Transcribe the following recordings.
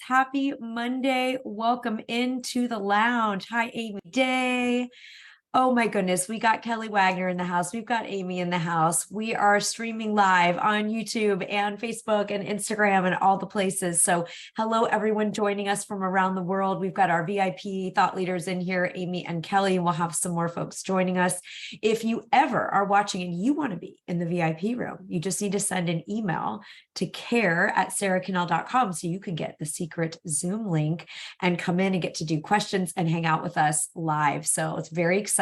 Happy Monday. Welcome into the lounge. Hi, Amy Day. Oh my goodness, we got Kelly Wagner in the house. We've got Amy in the house. We are streaming live on YouTube and Facebook and Instagram and all the places. So hello, everyone joining us from around the world. We've got our VIP thought leaders in here, Amy and Kelly, and we'll have some more folks joining us. If you ever are watching and you want to be in the VIP room, you just need to send an email to care@sarahcannell.com so you can get the secret Zoom link and come in and get to do questions and hang out with us live. So it's very exciting.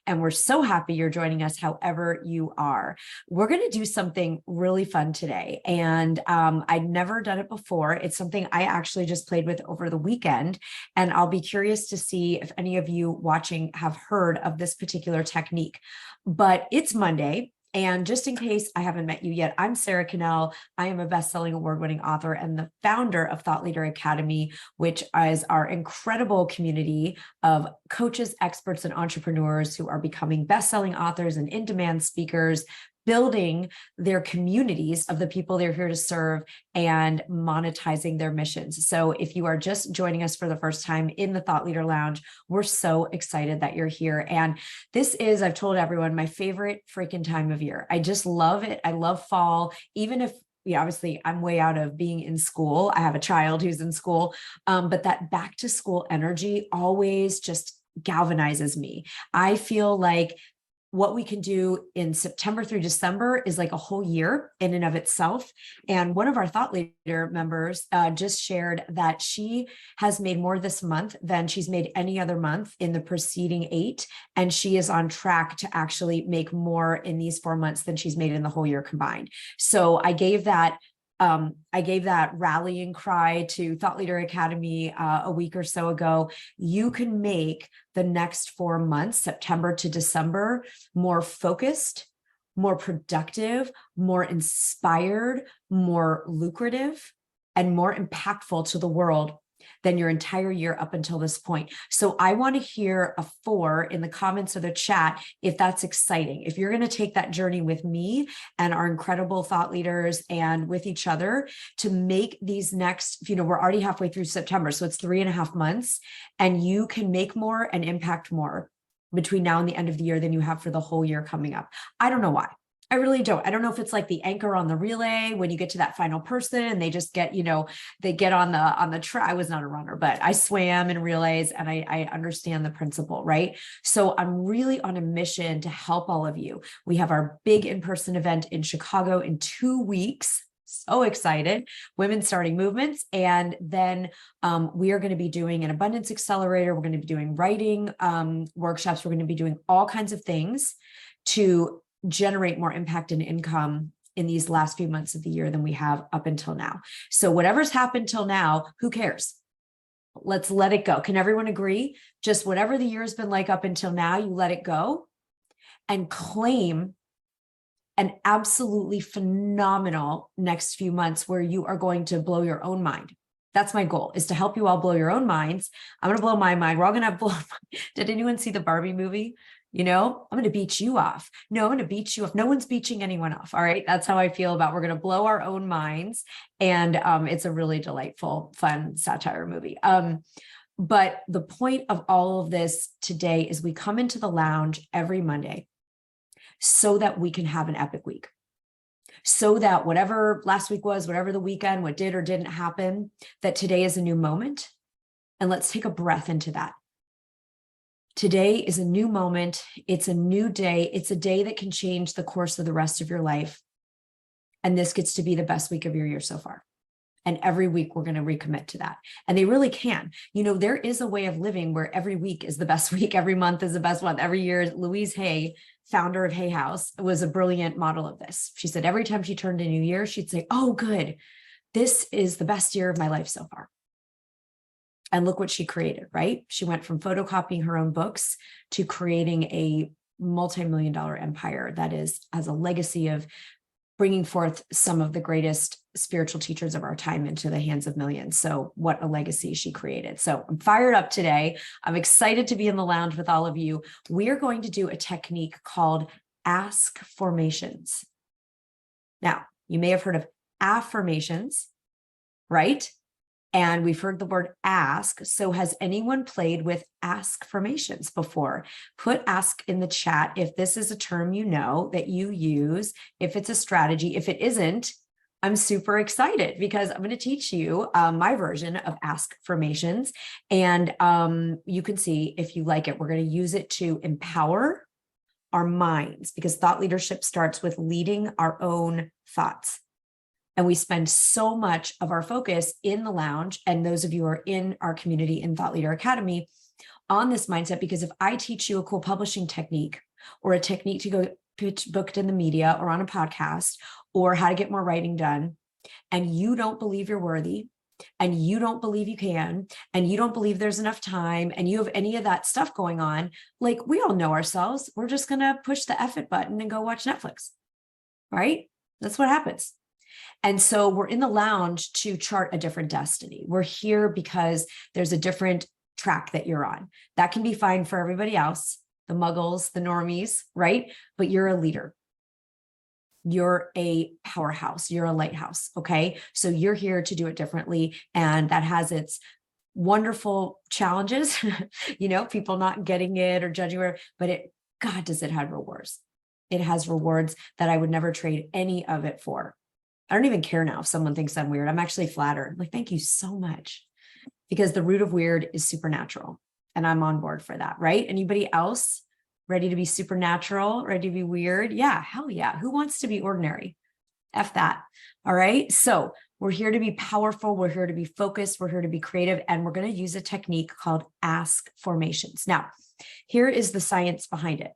And we're so happy you're joining us however you are. We're going to do something really fun today. And I'd never done it before. It's something I actually just played with over the weekend. And I'll be curious to see if any of you watching have heard of this particular technique. But it's Monday. And just in case I haven't met you yet, I'm Sarah Cannell. I am a best-selling award-winning author and the founder of Thought Leader Academy, which is our incredible community of coaches, experts, and entrepreneurs who are becoming best-selling authors and in-demand speakers, building their communities of the people they're here to serve and monetizing their missions. So if you are just joining us for the first time in the Thought Leader Lounge, we're so excited that you're here. And this is, I've told everyone, my favorite freaking time of year. I just love it. I love fall, even if obviously I'm way out of being in school. I have a child who's in school, but that back to school energy always just galvanizes me. I feel like what we can do in September through December is like a whole year in and of itself. And one of our thought leader members just shared that she has made more this month than she's made any other month in the preceding 8. And she is on track to actually make more in these 4 months than she's made in the whole year combined. So I gave that rallying cry to Thought Leader Academy a week or so ago. You can make the next 4 months, September to December, more focused, more productive, more inspired, more lucrative, and more impactful to the world than your entire year up until this point. So I want to hear a 4 in the comments or the chat if that's exciting. If you're going to take that journey with me and our incredible thought leaders and with each other to make these next, we're already halfway through September, so it's 3.5 months, and you can make more and impact more between now and the end of the year than you have for the whole year coming up. I don't know why. I really don't. I don't know if it's like the anchor on the relay when you get to that final person and they just get, they get on the track. I was not a runner, but I swam in relays and I understand the principle, right? So I'm really on a mission to help all of you. We have our big in-person event in Chicago in 2 weeks. So excited, Women Starting Movements. And then we are going to be doing an abundance accelerator. We're going to be doing writing workshops. We're going to be doing all kinds of things to generate more impact and income in these last few months of the year than we have up until now. So whatever's happened till now, who cares? Let's let it go. Can everyone agree? Just whatever the year has been like up until now, you let it go and claim an absolutely phenomenal next few months where you are going to blow your own mind. That's my goal, is to help you all blow your own minds. I'm going to blow my mind. We're all going to blow. Did anyone see the Barbie movie? I'm going to beat you off. No, I'm going to beat you off. No one's beating anyone off. All right. That's how I feel about, we're going to blow our own minds. And it's a really delightful, fun satire movie. But the point of all of this today is we come into the lounge every Monday so that we can have an epic week. So that whatever last week was, whatever the weekend, what did or didn't happen, that today is a new moment. And let's take a breath into that. Today is a new moment. It's a new day. It's a day that can change the course of the rest of your life. And this gets to be the best week of your year so far. And every week we're going to recommit to that. And they really can. There is a way of living where every week is the best week. Every month is the best month. Every year, Louise Hay, founder of Hay House, was a brilliant model of this. She said every time she turned a new year, she'd say, oh, good. This is the best year of my life so far. And look what she created, right? She went from photocopying her own books to creating a multi-million-dollar empire that has a legacy of bringing forth some of the greatest spiritual teachers of our time into the hands of millions. So what a legacy she created. So I'm fired up today. I'm excited to be in the lounge with all of you. We are going to do a technique called ask formations. Now, you may have heard of affirmations, right? And we've heard the word ask. So has anyone played with ask formations before? Put ask in the chat if this is a term you know that you use, if it's a strategy. If it isn't, I'm super excited because I'm going to teach you my version of ask formations. And you can see if you like it. We're going to use it to empower our minds, because thought leadership starts with leading our own thoughts. And we spend so much of our focus in the lounge, and those of you who are in our community in Thought Leader Academy, on this mindset, because if I teach you a cool publishing technique or a technique to go pitch booked in the media or on a podcast, or how to get more writing done, and you don't believe you're worthy, and you don't believe you can, and you don't believe there's enough time, and you have any of that stuff going on, like, we all know ourselves, we're just going to push the F it button and go watch Netflix, right? That's what happens. And so we're in the lounge to chart a different destiny. We're here because there's a different track that you're on. That can be fine for everybody else, the muggles, the normies, right? But you're a leader. You're a powerhouse. You're a lighthouse. Okay. So you're here to do it differently. And that has its wonderful challenges, people not getting it or judging her, but God, does it have rewards? It has rewards that I would never trade any of it for. I don't even care now if someone thinks I'm weird. I'm actually flattered. I'm like, thank you so much. Because the root of weird is supernatural. And I'm on board for that, right? Anybody else ready to be supernatural, ready to be weird? Yeah, hell yeah. Who wants to be ordinary? F that. All right. So we're here to be powerful. We're here to be focused. We're here to be creative. And we're going to use a technique called ask formations. Now, here is the science behind it.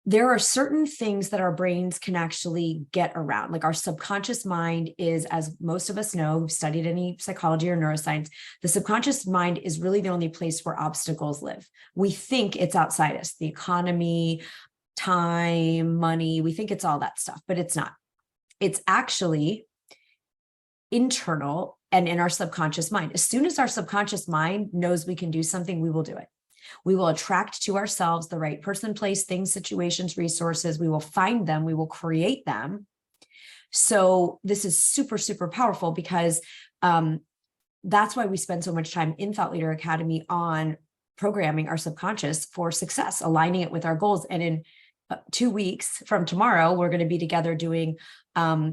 There are certain things that our brains can actually get around. Like our subconscious mind is, as most of us know, who've studied any psychology or neuroscience, the subconscious mind is really the only place where obstacles live. We think it's outside us, the economy, time, money. We think it's all that stuff, but it's not. It's actually internal and in our subconscious mind. As soon as our subconscious mind knows we can do something, we will do it. We will attract to ourselves the right person, place, things, situations, resources. We will find them. We will create them. So this is super, super powerful because that's why we spend so much time in Thought Leader Academy on programming our subconscious for success, aligning it with our goals. And in 2 weeks from tomorrow, we're going to be together doing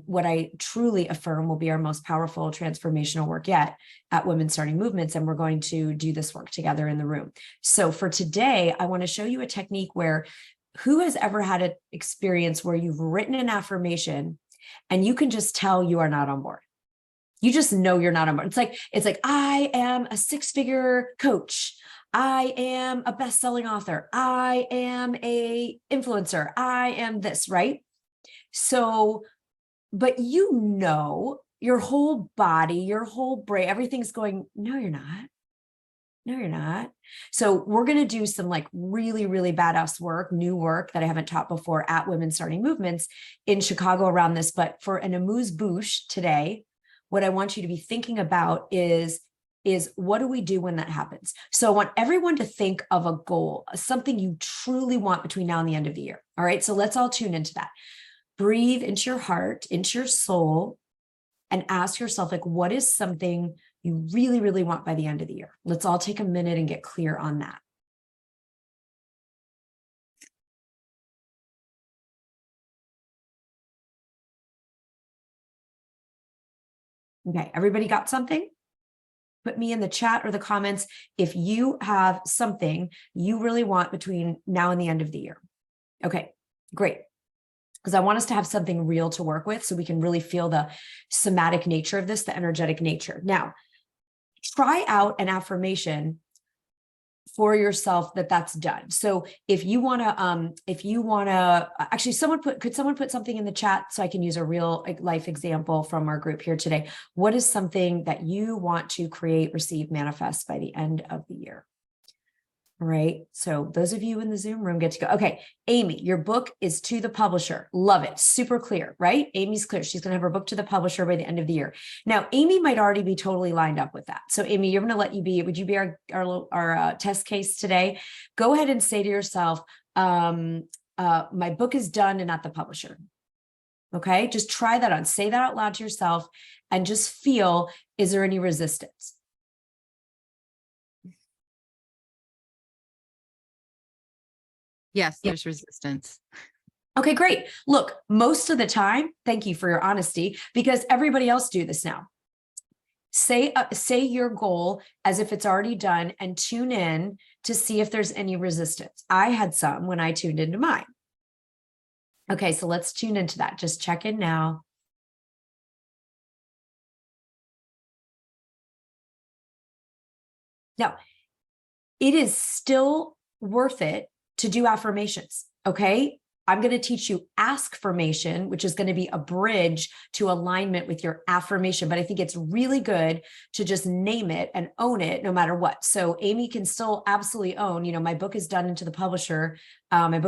what I truly affirm will be our most powerful transformational work yet at Women Starting Movements. And we're going to do this work together in the room. So for today, I want to show you a technique where who has ever had an experience where you've written an affirmation and you can just tell you are not on board. You just know you're not on board. It's like, I am a 6-figure coach. I am a best-selling author. I am a influencer. I am this, right? So, but your whole body, your whole brain, everything's going, no, you're not. No, you're not. So we're going to do some like really, really badass work, new work that I haven't taught before at Women Starting Movements in Chicago around this. But for an amuse-bouche today, what I want you to be thinking about is what do we do when that happens? So I want everyone to think of a goal, something you truly want between now and the end of the year. All right. So let's all tune into that. Breathe into your heart, into your soul, and ask yourself, like, what is something you really, really want by the end of the year? Let's all take a minute and get clear on that. Okay. Everybody got something? Put me in the chat or the comments if you have something you really want between now and the end of the year. Okay, great. Because I want us to have something real to work with so we can really feel the somatic nature of this, the energetic nature. Now, try out an affirmation for yourself that's done. So if you want to, actually could someone put something in the chat so I can use a real life example from our group here today? What is something that you want to create, receive, manifest by the end of the year? All right. So those of you in the Zoom room get to go. Okay. Amy, your book is to the publisher. Love it. Super clear, right? Amy's clear. She's going to have her book to the publisher by the end of the year. Now, Amy might already be totally lined up with that. So Amy, you're going to would you be our test case today? Go ahead and say to yourself, my book is done and at the publisher. Okay. Just try that on. Say that out loud to yourself and just feel, is there any resistance? Yes, there's resistance. Okay, great. Look, most of the time, thank you for your honesty, because everybody else do this now. Say your goal as if it's already done and tune in to see if there's any resistance. I had some when I tuned into mine. Okay, so let's tune into that. Just check in now. Now, it is still worth it to do affirmations. Okay. I'm going to teach you ask-formation, which is going to be a bridge to alignment with your affirmation. But I think it's really good to just name it and own it no matter what. So Amy can still absolutely own, my book is done into the publisher. But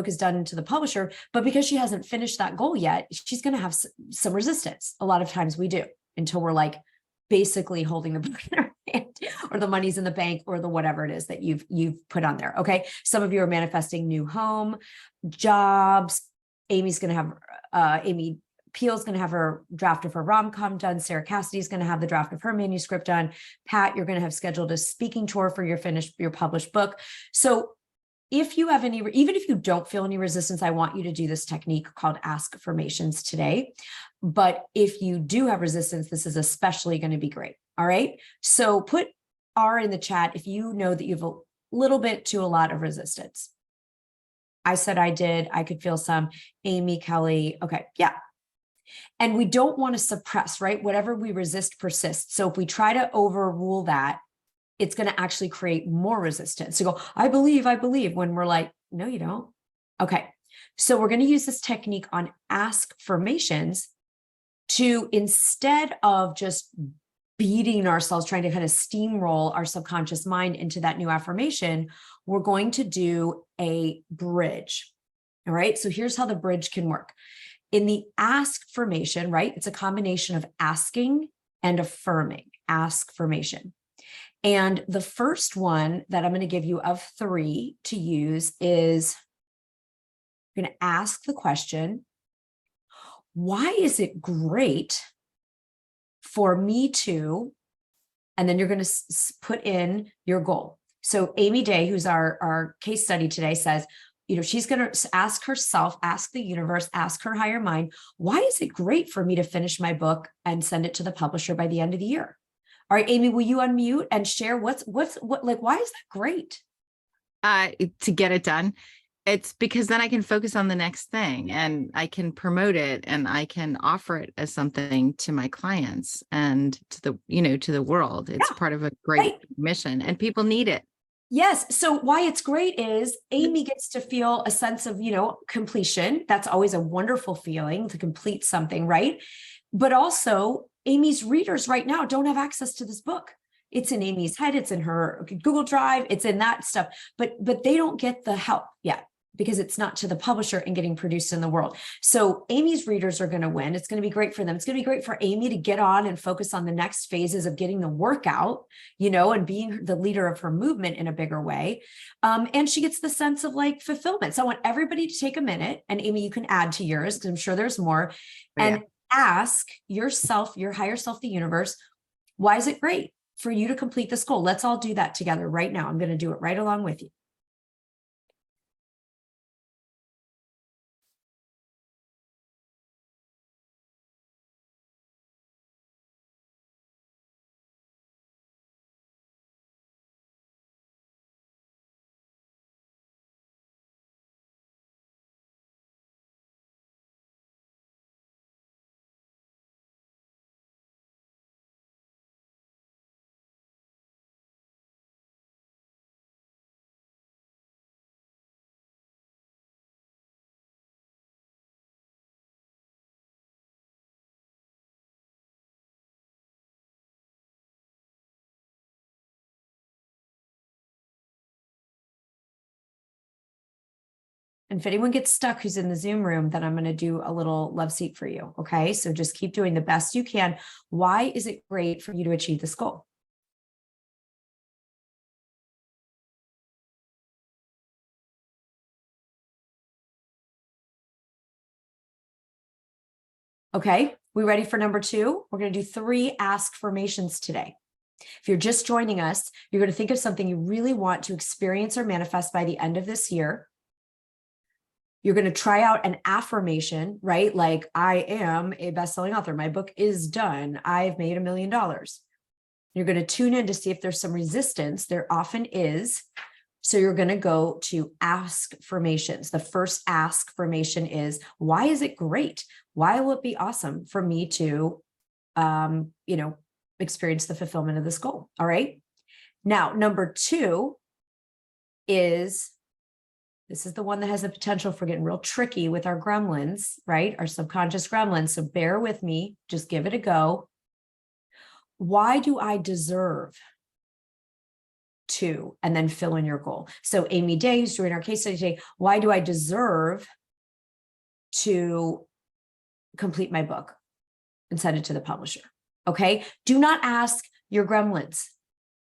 because she hasn't finished that goal yet, she's going to have some resistance. A lot of times we do, until we're like basically holding the book in our hand, or the money's in the bank, or the whatever it is that you've put on there. Okay. Some of you are manifesting new home, jobs. Amy's going to have, Amy Peel's going to have her draft of her rom-com done. Sarah Cassidy's going to have the draft of her manuscript done. Pat, you're going to have scheduled a speaking tour for your published book. So if you have any, even if you don't feel any resistance, I want you to do this technique called ask-formations today. But if you do have resistance, this is especially going to be great. All right. So put R in the chat if you know that you have a little bit to a lot of resistance. I said I did. I could feel some. Amy, Kelly. Okay. Yeah. And we don't want to suppress, right? Whatever we resist persists. So if we try to overrule that, it's going to actually create more resistance. So go, I believe, when we're like, no, you don't. Okay. So we're going to use this technique on ask-formations to, instead of just beating ourselves, trying to kind of steamroll our subconscious mind into that new affirmation, we're going to do a bridge. All right. So here's how the bridge can work. In the ask-formation, right? It's a combination of asking and affirming. Ask-formation. And the first one that I'm going to give you of 3 to use is, you're going to ask the question, why is it great for me to, and then you're going to put in your goal. So Amy Day, who's our case study today, says, she's going to ask herself, ask the universe, ask her higher mind, why is it great for me to finish my book and send it to the publisher by the end of the year? All right, Amy, will you unmute and share what, why is that great? To get it done. It's because then I can focus on the next thing, and I can promote it, and I can offer it as something to my clients and to the world. It's part of a great mission, and people need it. Yes. So why it's great is Amy gets to feel a sense of, completion. That's always a wonderful feeling, to complete something, right? But also Amy's readers right now don't have access to this book. It's in Amy's head. It's in her Google Drive. It's in that stuff, but they don't get the help yet, because it's not to the publisher and getting produced in the world. So Amy's readers are going to win. It's going to be great for them. It's going to be great for Amy to get on and focus on the next phases of getting the work out, and being the leader of her movement in a bigger way. And she gets the sense of fulfillment. So I want everybody to take a minute, and Amy, you can add to yours, because I'm sure there's more, and ask yourself, your higher self, the universe, why is it great for you to complete this goal? Let's all do that together right now. I'm going to do it right along with you. And if anyone gets stuck who's in the Zoom room, then I'm going to do a little love seat for you. Okay. So just keep doing the best you can. Why is it great for you to achieve this goal? Okay, we ready for number 2? We're going to do 3 ask-formations today. If you're just joining us, you're going to think of something you really want to experience or manifest by the end of this year. You're going to try out an affirmation, right? Like, I am a best-selling author. My book is done. I've made $1 million. You're going to tune in to see if there's some resistance. There often is. So you're going to go to ask-formations. The first ask-formation is, why is it great? Why will it be awesome for me to, experience the fulfillment of this goal? All right. Now, number 2 is, this is the one that has the potential for getting real tricky with our gremlins, right? Our subconscious gremlins. So bear with me, just give it a go. Why do I deserve to, and then fill in your goal? So Amy Day, who's doing our case study today, why do I deserve to complete my book and send it to the publisher? Okay. Do not ask your gremlins.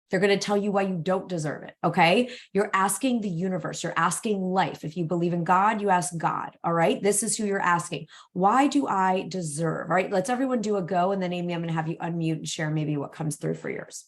They're going to tell you why you don't deserve it. Okay. You're asking the universe. You're asking life. If you believe in God, you ask God. All right. This is who you're asking. Why do I deserve? All right. Let's everyone do a go. And then Amy, I'm going to have you unmute and share maybe what comes through for yours.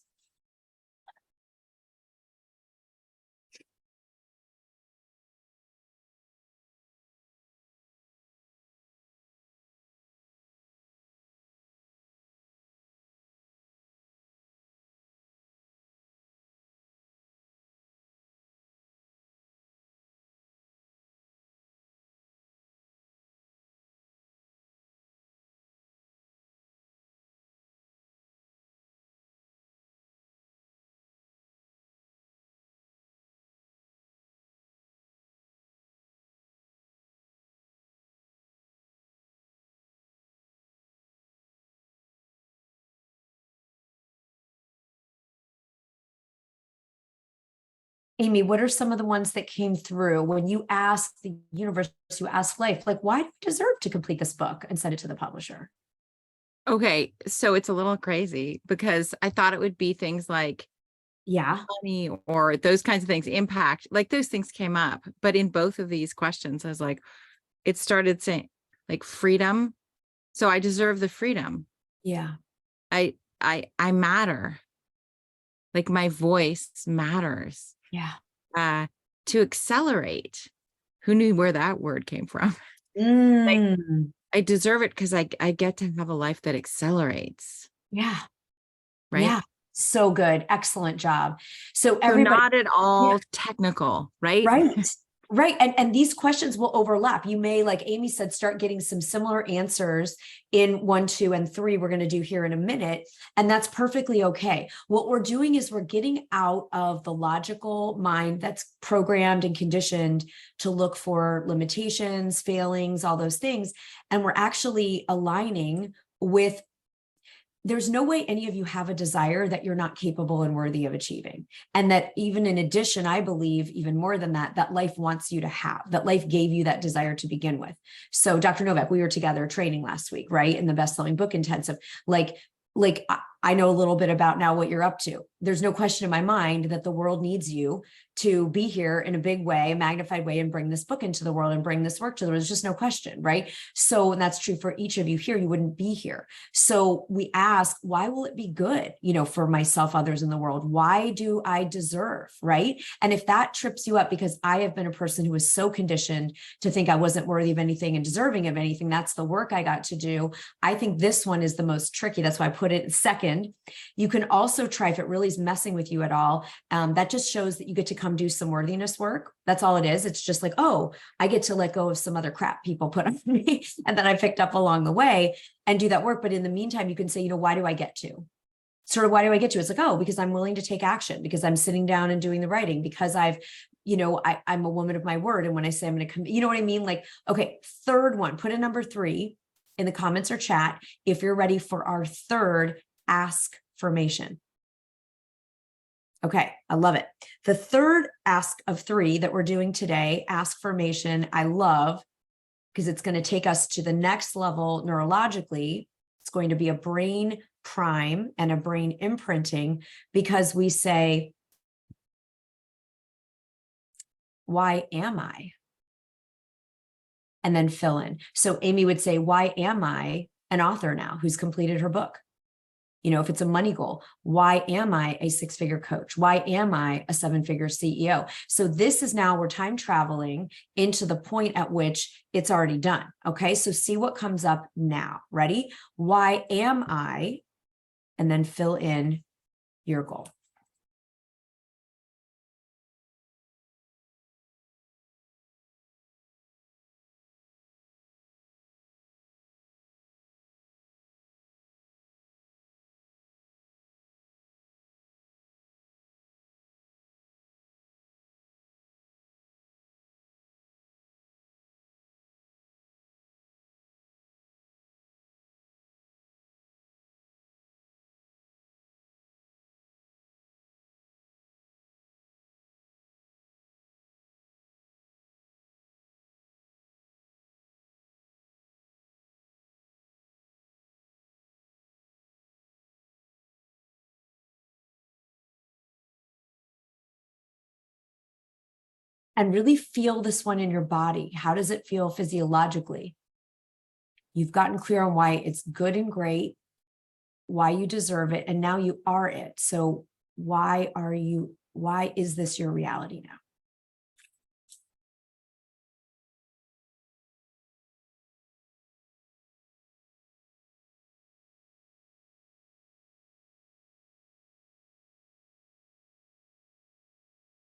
Amy, what are some of the ones that came through when you asked the universe, you asked life, like, why do you deserve to complete this book and send it to the publisher? Okay, so it's a little crazy because I thought it would be things like Yeah. money or those kinds of things, impact, like those things came up. But in both of these questions, I was like, it started saying like freedom. So I deserve the freedom. Yeah. I matter. Like my voice matters. Yeah. To accelerate. Who knew where that word came from? Like Mm. I deserve it because I get to have a life that accelerates, Yeah. right? Yeah. So good. Excellent job. So So everybody, not at yeah, all technical, right? right. Right. And these questions will overlap. You may, like Amy said, start getting some similar answers in 1, 2, and 3. We're going to do here in a minute. And that's perfectly okay. What we're doing is we're getting out of the logical mind that's programmed and conditioned to look for limitations, failings, all those things. And we're actually aligning with, there's no way any of you have a desire that you're not capable and worthy of achieving. And that even in addition, I believe even more than that, that life wants you to have, that life gave you that desire to begin with. So Dr. Novak, we were together training last week, right? In the best-selling book intensive, like I know a little bit about now what you're up to. There's no question in my mind that the world needs you to be here in a big way, a magnified way, and bring this book into the world and bring this work to the world. There's just no question, right? So, and that's true for each of you here. You wouldn't be here. So we ask, why will it be good, for myself, others in the world? Why do I deserve, right? And if that trips you up, because I have been a person who was so conditioned to think I wasn't worthy of anything and deserving of anything, that's the work I got to do. I think this one is the most tricky. That's why I put it second. You can also try, if it really is messing with you at all, that just shows that you get to come do some worthiness work. That's all it is. It's just like, oh, I get to let go of some other crap people put on me and that I picked up along the way and do that work. But in the meantime, you can say, why do I get to? Sort of, why do I get to? It's like, oh, because I'm willing to take action, because I'm sitting down and doing the writing, because I'm a woman of my word. And when I say I'm going to come, you know what I mean? Like, okay, third one, put a number 3 in the comments or chat if you're ready for our third ask-formation. Okay, I love it. The third ask of 3 that we're doing today, ask-formation, I love because it's going to take us to the next level neurologically. It's going to be a brain prime and a brain imprinting, because we say, why am I? And then fill in. So Amy would say, why am I an author now who's completed her book? You know, if it's a money goal, why am I a 6-figure coach? Why am I a 7-figure CEO? So this is now we're time traveling into the point at which it's already done. Okay. So see what comes up now. Ready? Why am I? And then fill in your goal. And really feel this one in your body. How does it feel physiologically? You've gotten clear on why it's good and great, why you deserve it, and now you are it. So why is this your reality now?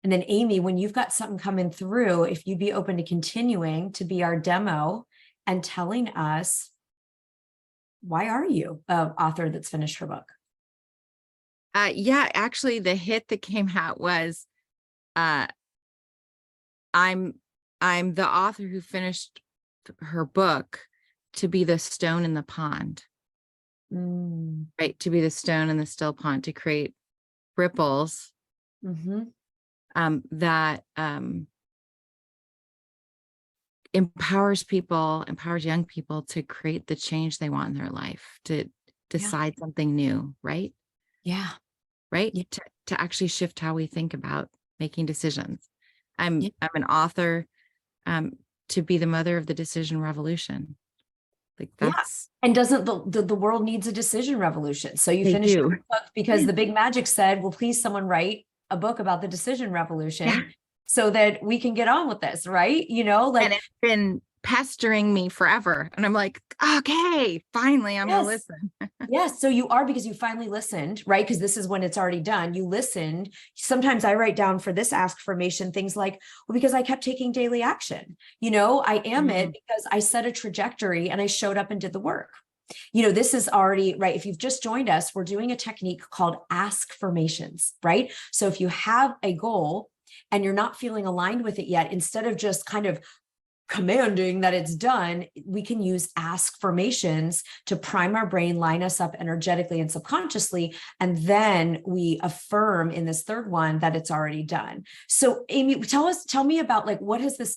And then Amy, when you've got something coming through, if you'd be open to continuing to be our demo and telling us, why are you an author that's finished her book? Yeah, actually the hit that came out was, uh, I'm the author who finished her book to be the stone in the pond, right? To be the stone in the still pond, to create ripples Mm-hmm. that empowers young people to create the change they want in their life, to decide something new, right? Yeah. Right. Yeah. To actually shift how we think about making decisions. I'm Yeah. an author to be the mother of the decision revolution. Like Yeah. that's, And doesn't the world needs a decision revolution? So you they finished your do. book because the big magic said, well, please someone write a book about the decision Yeah. revolution so that we can get on with this, right? You know, like, And it's been pestering me forever. And I'm like, okay, finally, I'm going to yes. listen. Yes. So you are, because you finally listened, right? Because this is when it's already done. You listened. Sometimes I write down for this ask formation things like, well, because I kept taking daily action. You know, I am it because I set a trajectory and I showed up and did the work. You know, this is already right. If you've just joined us, we're doing a technique called ask formations, right? So if you have a goal and you're not feeling aligned with it yet, instead of just kind of commanding that it's done, we can use ask formations to prime our brain, line us up energetically and subconsciously, and then we affirm in this third one that it's already done. So Amy, tell me about, like, what has this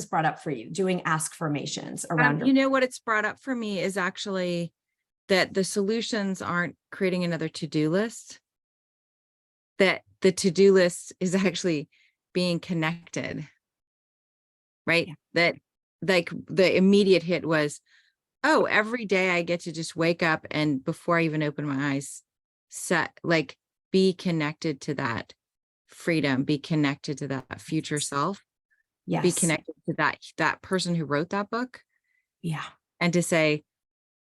brought up for you, doing ask formations around your— You know, what it's brought up for me is actually that the solutions aren't creating another to-do list, that the to-do list is actually being connected, right? Yeah. That, like, the immediate hit was, oh, every day I get to just wake up and before I even open my eyes, be connected to that freedom, be connected to that future self, be Yes. connected to that person who wrote that book, Yeah. and to say,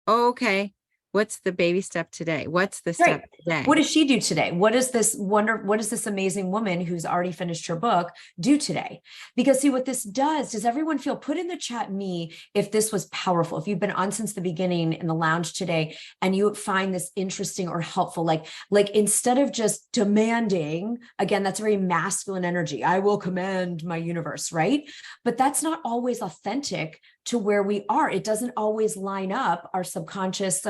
oh, okay, what's the baby step today? What's the Right. step today? What does she do today? What does this amazing woman who's already finished her book do today? Because see, what this does everyone feel, put in the chat me if this was powerful, if you've been on since the beginning in the lounge today and you find this interesting or helpful, like instead of just demanding, again, that's very masculine energy. I will command my universe, right? But that's not always authentic to where we are. It doesn't always line up, our subconscious,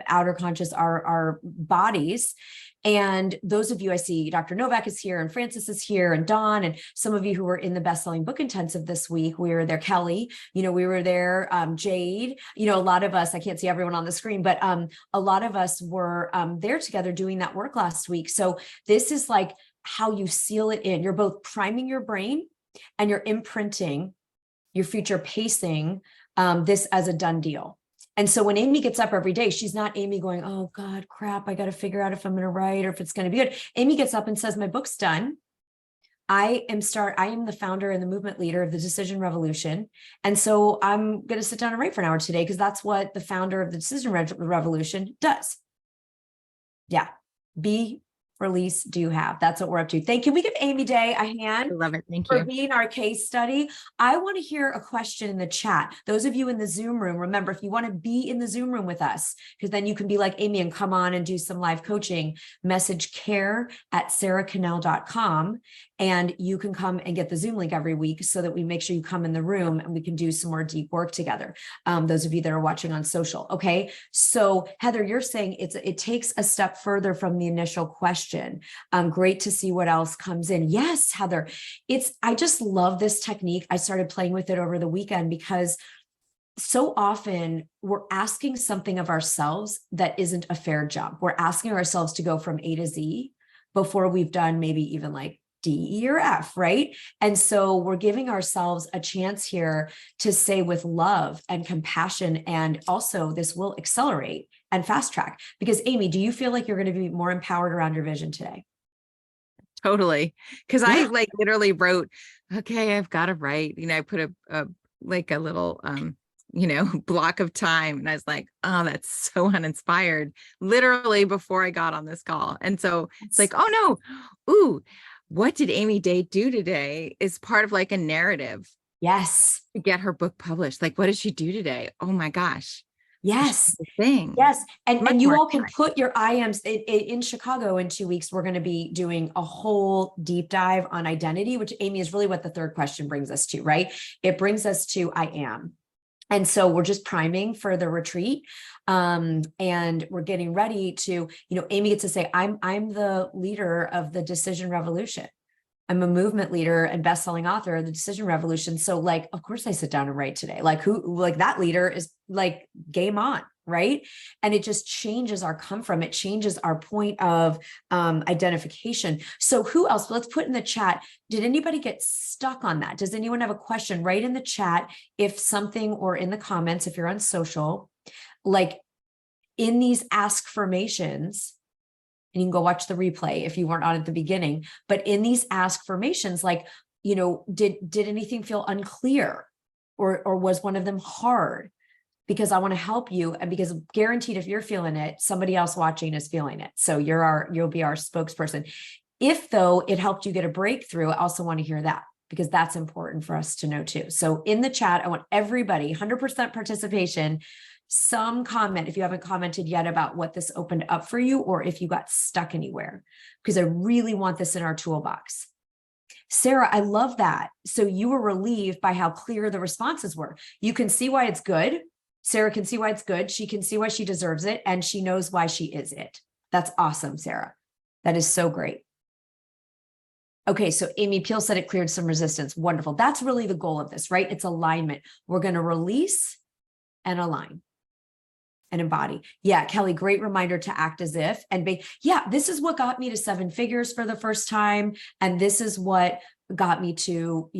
outer conscious, our bodies. And those of you, I see Dr. Novak is here and Francis is here and Dawn, and some of you who were in the best-selling book intensive this week, we were there. Kelly, you know, we were there. Jade, you know, a lot of us, I can't see everyone on the screen, but a lot of us were there together doing that work last week. So this is like how you seal it in. You're both priming your brain and you're imprinting your future, pacing this as a done deal. And so when Amy gets up every day, she's not Amy going, oh God, crap, I got to figure out if I'm going to write or if it's going to be good. Amy gets up and says, my book's done. I am the founder and the movement leader of the Decision Revolution. And so I'm going to sit down and write for an hour today because that's what the founder of the Decision Revolution does. Yeah. Be, release, do, have. That's what we're up to. Thank you. We give Amy Day a hand. I love it. Thank For you. being our case study. I want to hear a question in the chat. Those of you in the Zoom room, remember, if you want to be in the Zoom room with us, because then you can be like Amy and come on and do some live coaching, message care@sarahcannell.com. And you can come and get the Zoom link every week so that we make sure you come in the room and we can do some more deep work together. Those of you that are watching on social. Okay. So Heather, you're saying it takes a step further from the initial question. Great to see what else comes in. Yes, Heather, I just love this technique. I started playing with it over the weekend because so often we're asking something of ourselves that isn't a fair jump. We're asking ourselves to go from A to Z before we've done maybe even like D, E, or F, right? And so we're giving ourselves a chance here to say with love and compassion, and also this will accelerate and fast track. Because Amy, do you feel like you're going to be more empowered around your vision today? Totally. Cause Yeah. I like literally wrote, okay, I've got to write, I put a little, block of time. And I was like, oh, that's so uninspired, literally before I got on this call. And so it's like, oh no, ooh, what did Amy Day do today is part of like a narrative. Yes. To get her book published. Like, what did she do today? Oh my gosh. Yes. Thing. Yes. Much And you more all can put your IMs in Chicago in 2 weeks. We're going to be doing a whole deep dive on identity, which Amy is really what the third question brings us to, right? It brings us to I am. And so we're just priming for the retreat. And we're getting ready to, Amy gets to say, I'm the leader of the Decision Revolution. I'm a movement leader and best-selling author of the Decision Revolution. So like, of course I sit down and write today. Like that leader is like game on, right? And it just changes our come from, it changes our point of identification. So who else? Let's put in the chat. Did anybody get stuck on that? Does anyone have a question? Write in the chat if something, or in the comments, if you're on social, like in these ask formations. And you can go watch the replay if you weren't on at the beginning, but in these ask formations, like, did anything feel unclear, or was one of them hard? Because I want to help you, and because guaranteed if you're feeling it, somebody else watching is feeling it. So you'll be our spokesperson. If though it helped you get a breakthrough, I also want to hear that, because that's important for us to know too. So in the chat, I want everybody, 100% participation, some comment if you haven't commented yet about what this opened up for you, or if you got stuck anywhere, because I really want this in our toolbox. Sarah, I love that. So you were relieved by how clear the responses were. You can see why it's good. Sarah can see why it's good. She can see why she deserves it, and she knows why she is it. That's awesome, Sarah. That is so great. Okay, so Amy Peel said it cleared some resistance. Wonderful. That's really the goal of this, right? It's alignment. We're going to release and align and embody. Yeah, Kelly, great reminder to act as if and be. Yeah, this is what got me to 7 figures for the first time. And this is what got me to,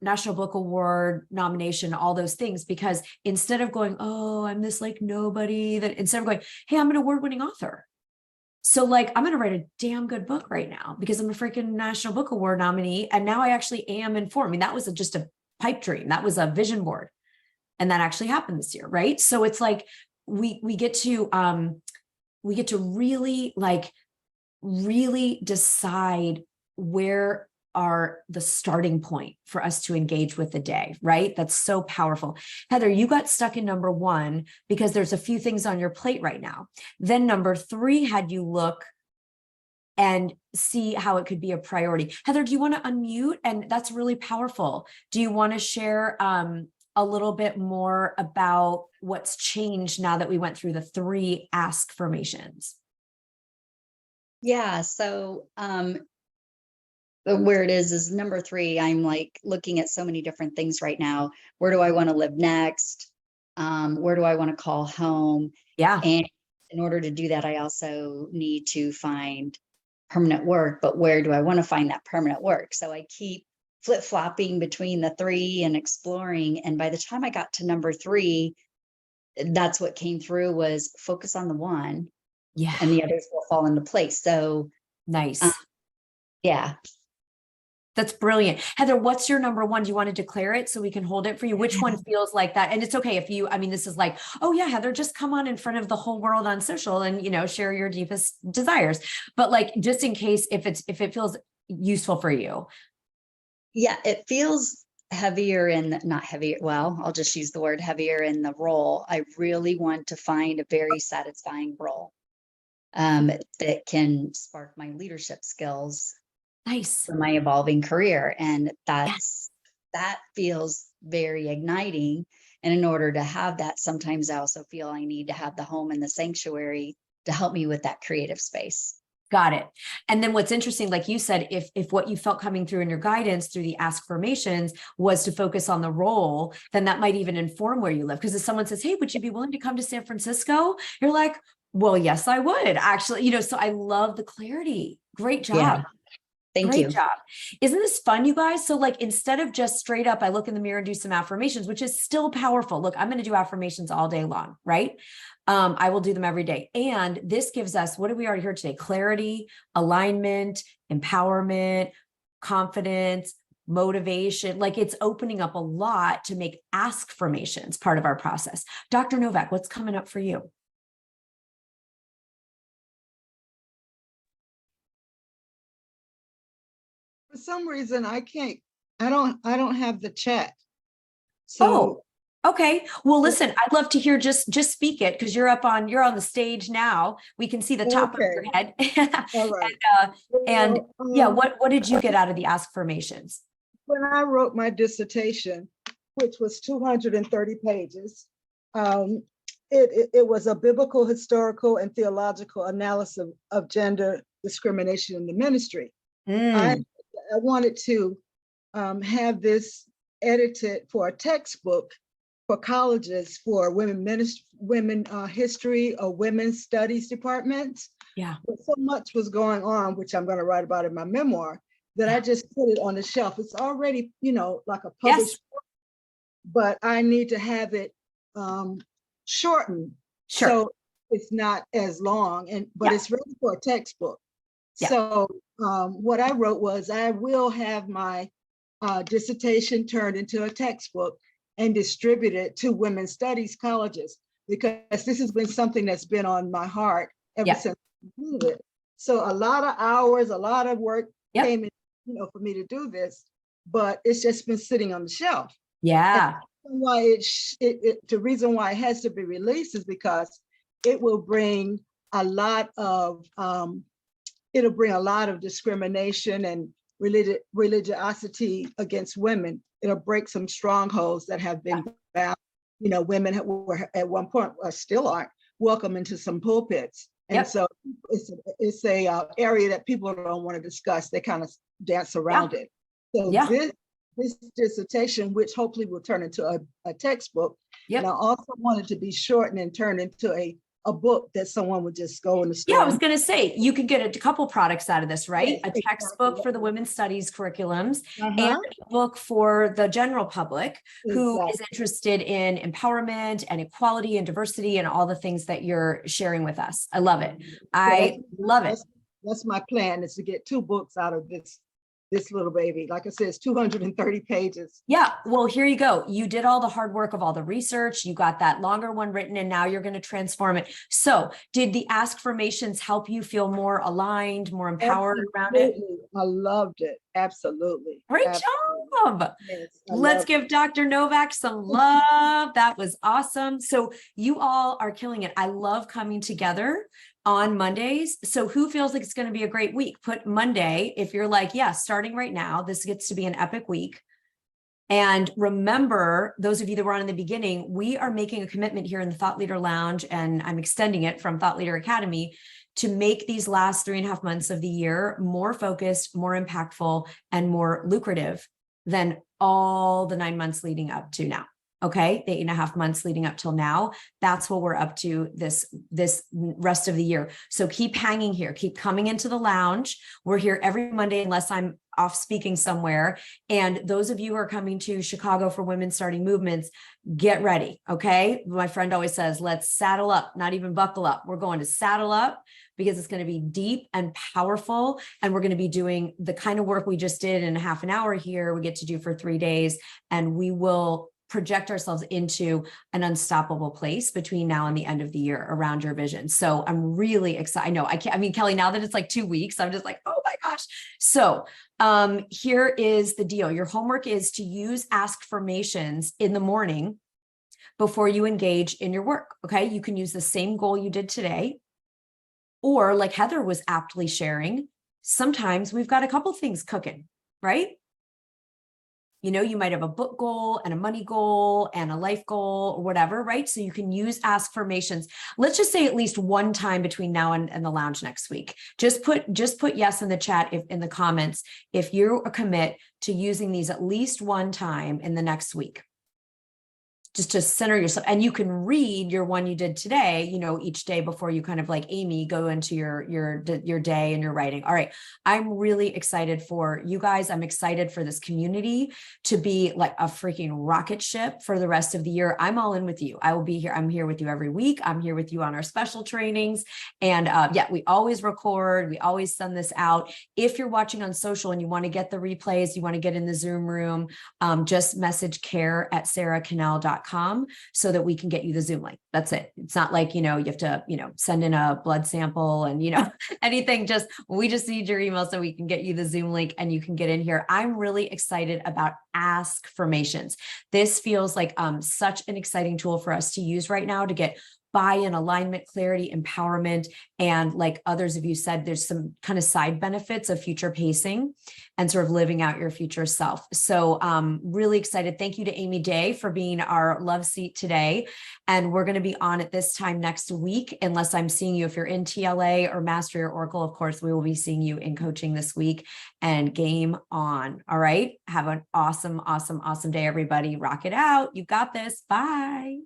National Book Award nomination, all those things, because instead of going, oh, I'm this like nobody, that instead of going, hey, I'm an award-winning author. So like, I'm going to write a damn good book right now because I'm a freaking National Book Award nominee. And now I actually am informed. I mean, that was just a pipe dream. That was a vision board. And that actually happened this year. Right. So it's like, we get to really decide where are the starting point for us to engage with the day, right? That's so powerful. Heather, you got stuck in number 1 because there's a few things on your plate right now. Then number 3 had you look and see how it could be a priority. Heather, do you want to unmute? And that's really powerful. Do you want to share a little bit more about what's changed now that we went through the 3 ask formations? Yeah. So, where it is number 3. I'm like looking at so many different things right now. Where do I want to live next? Where do I want to call home? Yeah. And in order to do that, I also need to find permanent work, but where do I want to find that permanent work? So I keep flip-flopping between the 3 and exploring. And by the time I got to number 3, that's what came through was focus on the one Yeah. and the others will fall into place. So Nice. yeah. That's brilliant. Heather, what's your number one? Do you want to declare it so we can hold it for you? Which one feels like that? And it's okay if you, I mean, this is like, oh yeah, Heather, just come on in front of the whole world on social and, share your deepest desires. But like, just in case, if it feels useful for you. Yeah, it feels heavier in, not heavier, well, I'll just use the word heavier in the role. I really want to find a very satisfying role that can spark my leadership skills Nice. for my evolving career. And Yes. that feels very igniting. And in order to have that, sometimes I also feel I need to have the home and the sanctuary to help me with that creative space. Got it. And then what's interesting, like you said, if what you felt coming through in your guidance through the ask formations was to focus on the role, then that might even inform where you live. Because if someone says, hey, would you be willing to come to San Francisco? You're like, well, yes, I would actually, so I love the clarity. Great job. Yeah. Thank you. Great job. Isn't this fun, you guys? So like, instead of just straight up, I look in the mirror and do some affirmations, which is still powerful. Look, I'm going to do affirmations all day long, right? I will do them every day. And this gives us, what did we already hear today? Clarity, alignment, empowerment, confidence, motivation. Like it's opening up a lot to make ask formations part of our process. Dr. Novak, what's coming up for you? For some reason, I don't have the chat. So okay. Well, listen, I'd love to hear just speak it because you're on the stage now. We can see the top of your head. all right. Yeah, what did you get out of the ask formations? When I wrote my dissertation, which was 230 pages, it was a biblical, historical, and theological analysis of gender discrimination in the ministry. I wanted to have this edited for a textbook for colleges for women history or women's studies departments. Yeah. But so much was going on, which I'm going to write about in my memoir, that I just put it on the shelf. It's already, like a published book, but I need to have it shortened. Sure. So it's not as long, but it's ready for a textbook. Yeah. So what I wrote was, I will have my dissertation turned into a textbook and distributed to women's studies colleges, because this has been something that's been on my heart ever since I did it. So a lot of hours, a lot of work came in, for me to do this, but it's just been sitting on the shelf. Yeah. And why the reason why it has to be released is because it will bring a lot of discrimination and religiosity against women. It'll break some strongholds that have been bound. Women were at one point, or still aren't, welcome into some pulpits. And so it's a area that people don't want to discuss. They kind of dance around it. So this dissertation, which hopefully will turn into a textbook, and I also wanted to be shortened and turned into a book that someone would just go in the store. Yeah, I was going to say, you could get a couple products out of this, right? A textbook for the women's studies curriculums and a book for the general public who is interested in empowerment and equality and diversity and all the things that you're sharing with us. I love it. I love it. That's my plan, is to get 2 books out of this little baby. Like I said, it's 230 pages. Yeah. Well, here you go. You did all the hard work of all the research. You got that longer one written, and now you're going to transform it. So did the ask formations help you feel more aligned, more empowered around it? I loved it. Absolutely. Great job. Yes, Let's give Dr. Novak some love. That was awesome. So you all are killing it. I love coming together on Mondays. So who feels like it's going to be a great week? Put Monday. If you're like, starting right now, this gets to be an epic week. And remember, those of you that were on in the beginning, we are making a commitment here in the Thought Leader Lounge, and I'm extending it from Thought Leader Academy, to make these last 3.5 months of the year more focused, more impactful, and more lucrative than all the 9 months leading up to now. Okay, the 8.5 months leading up till now. That's what we're up to this rest of the year. So keep hanging here, keep coming into the lounge. We're here every Monday unless I'm off speaking somewhere. And those of you who are coming to Chicago for Women Starting Movements, get ready. Okay. My friend always says, let's saddle up, not even buckle up. We're going to saddle up because it's going to be deep and powerful. And we're going to be doing the kind of work we just did in a half an hour here. We get to do for 3 days, and we will project ourselves into an unstoppable place between now and the end of the year around your vision. So I'm really excited. I know I mean, Kelly, now that it's like 2 weeks, I'm just like, oh my gosh. So here is the deal. Your homework is to use askformations in the morning before you engage in your work. Okay. You can use the same goal you did today, or like Heather was aptly sharing, sometimes we've got a couple things cooking, right? You know, you might have a book goal and a money goal and a life goal or whatever, right? So you can use askformations. Let's just say at least one time between now and the lounge next week. Just put yes in the chat, if in the comments, if you commit to using these at least one time in the next week. Just to center yourself, and you can read your one you did today, you know, each day before you kind of like Amy go into your day and your writing. All right. I'm really excited for you guys. I'm excited for this community to be like a freaking rocket ship for the rest of the year. I'm all in with you. I will be here. I'm here with you every week. I'm here with you on our special trainings. And yeah, we always record. We always send this out. If you're watching on social and you want to get the replays, you want to get in the Zoom room, just message care@sarahcannell.com so that we can get you the Zoom link. That's it. It's not like, you know, you have to, you know, send in a blood sample and, you know, anything. We just need your email so we can get you the Zoom link and you can get in here. I'm really excited about askformations. This feels like such an exciting tool for us to use right now to get buy-in, alignment, clarity, empowerment. And like others of you said, there's some kind of side benefits of future pacing and sort of living out your future self. So really excited. Thank you to Amy Day for being our love seat today. And we're going to be on at this time next week, unless I'm seeing you. If you're in TLA or Mastery or Oracle, of course, we will be seeing you in coaching this week, and game on. All right. Have an awesome, awesome, awesome day, everybody. Rock it out. You got this. Bye.